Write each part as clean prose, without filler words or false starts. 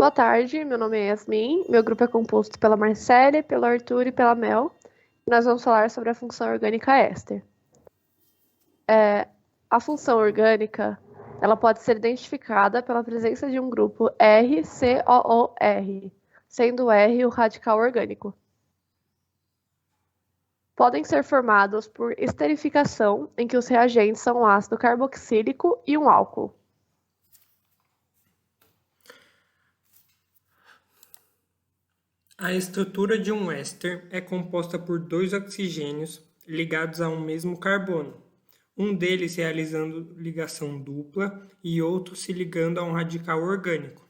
Boa tarde, meu nome é Yasmin, meu grupo é composto pela Marcele, pelo Arthur e pela Mel. Nós vamos falar sobre a função orgânica éster. A função orgânica, ela pode ser identificada pela presença de um grupo RCOOR, sendo o R o radical orgânico. Podem ser formados por esterificação, em que os reagentes são um ácido carboxílico e um álcool. A estrutura de um éster é composta por dois oxigênios ligados a um mesmo carbono, um deles realizando ligação dupla e outro se ligando a um radical orgânico,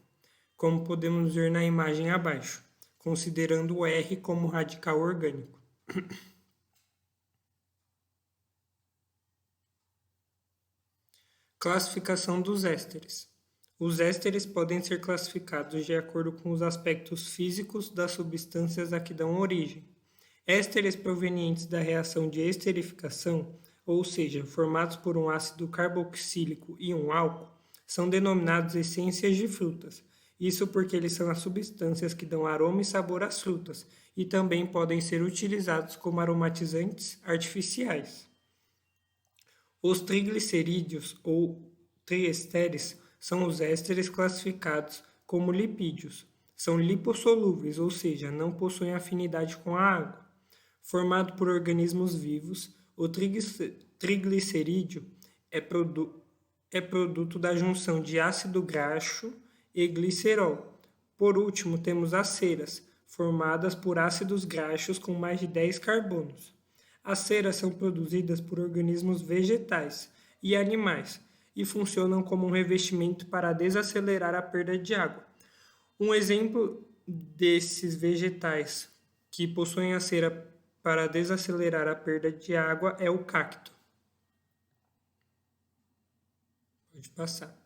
como podemos ver na imagem abaixo, considerando o R como radical orgânico. Classificação dos ésteres. Os ésteres podem ser classificados de acordo com os aspectos físicos das substâncias a que dão origem. Ésteres provenientes da reação de esterificação, ou seja, formados por um ácido carboxílico e um álcool, são denominados essências de frutas. Isso porque eles são as substâncias que dão aroma e sabor às frutas e também podem ser utilizados como aromatizantes artificiais. Os triglicerídeos ou triesteres são os ésteres classificados como lipídios. São lipossolúveis, ou seja, não possuem afinidade com a água. Formado por organismos vivos, o triglicerídeo é produto da junção de ácido graxo e glicerol. Por último, temos as ceras, formadas por ácidos graxos com mais de 10 carbonos. As ceras são produzidas por organismos vegetais e animais e funcionam como um revestimento para desacelerar a perda de água. Um exemplo desses vegetais que possuem a cera para desacelerar a perda de água é o cacto. Pode passar.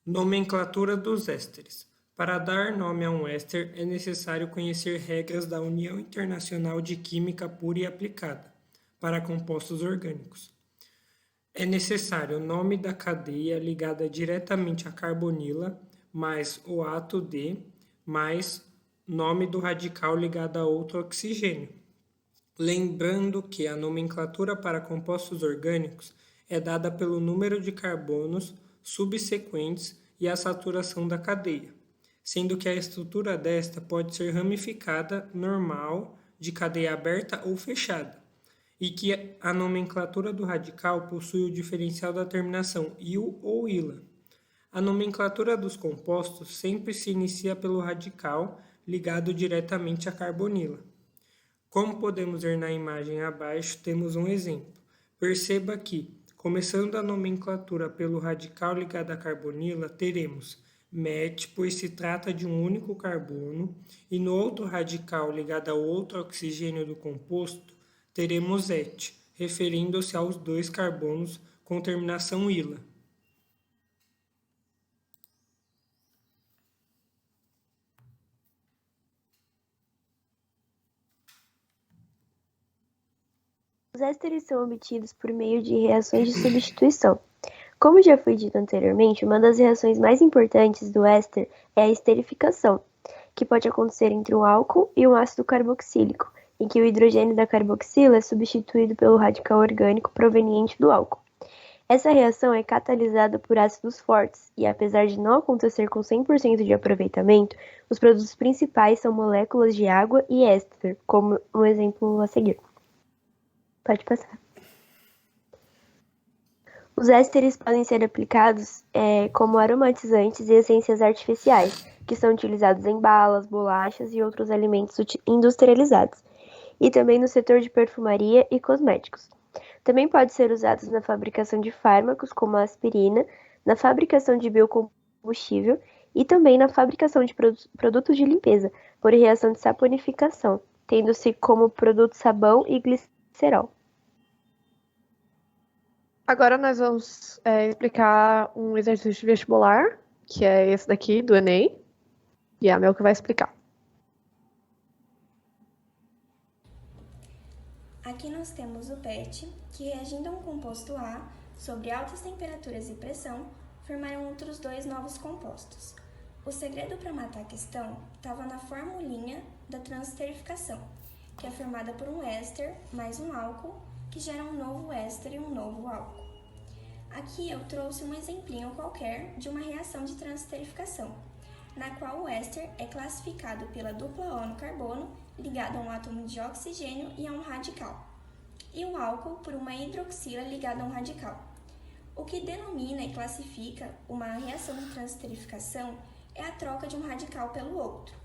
Nomenclatura dos ésteres. Para dar nome a um éster, é necessário conhecer regras da União Internacional de Química Pura e Aplicada para compostos orgânicos. É necessário o nome da cadeia ligada diretamente à carbonila, mais o ato de, mais nome do radical ligado a outro oxigênio. Lembrando que a nomenclatura para compostos orgânicos é dada pelo número de carbonos subsequentes e a saturação da cadeia, sendo que a estrutura desta pode ser ramificada, normal, de cadeia aberta ou fechada, e que a nomenclatura do radical possui o diferencial da terminação -il ou -ila. A nomenclatura dos compostos sempre se inicia pelo radical ligado diretamente à carbonila. Como podemos ver na imagem abaixo, temos um exemplo. Perceba que, começando a nomenclatura pelo radical ligado à carbonila, teremos MET, pois se trata de um único carbono, e no outro radical ligado ao outro oxigênio do composto, teremos ET, referindo-se aos dois carbonos com terminação -ila. Os ésteres são obtidos por meio de reações de substituição. Como já foi dito anteriormente, uma das reações mais importantes do éster é a esterificação, que pode acontecer entre um álcool e um ácido carboxílico, em que o hidrogênio da carboxila é substituído pelo radical orgânico proveniente do álcool. Essa reação é catalisada por ácidos fortes e, apesar de não acontecer com 100% de aproveitamento, os produtos principais são moléculas de água e éster, como no exemplo a seguir. Pode passar. Os ésteres podem ser aplicados como aromatizantes e essências artificiais, que são utilizados em balas, bolachas e outros alimentos industrializados, e também no setor de perfumaria e cosméticos. Também pode ser usados na fabricação de fármacos, como a aspirina, na fabricação de biocombustível e também na fabricação de produtos de limpeza, por reação de saponificação, tendo-se como produto sabão e glicerol. Agora nós vamos explicar um exercício de vestibular, que é esse daqui, do Enem, e é a Mel que vai explicar. Aqui nós temos o PET, que reagindo a um composto A, sobre altas temperaturas e pressão, formaram outros 2 novos compostos. O segredo para matar a questão estava na formulinha da transesterificação, que é formada por um éster mais um álcool, que gera um novo éster e um novo álcool. Aqui eu trouxe um exemplinho qualquer de uma reação de transesterificação, na qual o éster é classificado pela dupla O no carbono, ligada a um átomo de oxigênio e a um radical, e o álcool por uma hidroxila ligada a um radical. O que denomina e classifica uma reação de transesterificação é a troca de um radical pelo outro,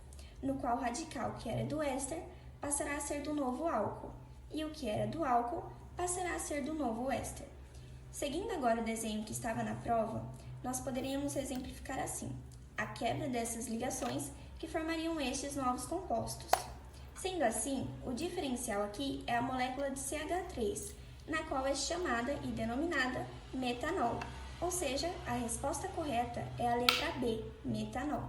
no qual o radical que era do éster passará a ser do novo álcool, e o que era do álcool passará a ser do novo éster. Seguindo agora o desenho que estava na prova, nós poderíamos exemplificar assim: a quebra dessas ligações que formariam estes novos compostos. Sendo assim, o diferencial aqui é a molécula de CH3, na qual é chamada e denominada metanol, ou seja, a resposta correta é a letra B, metanol.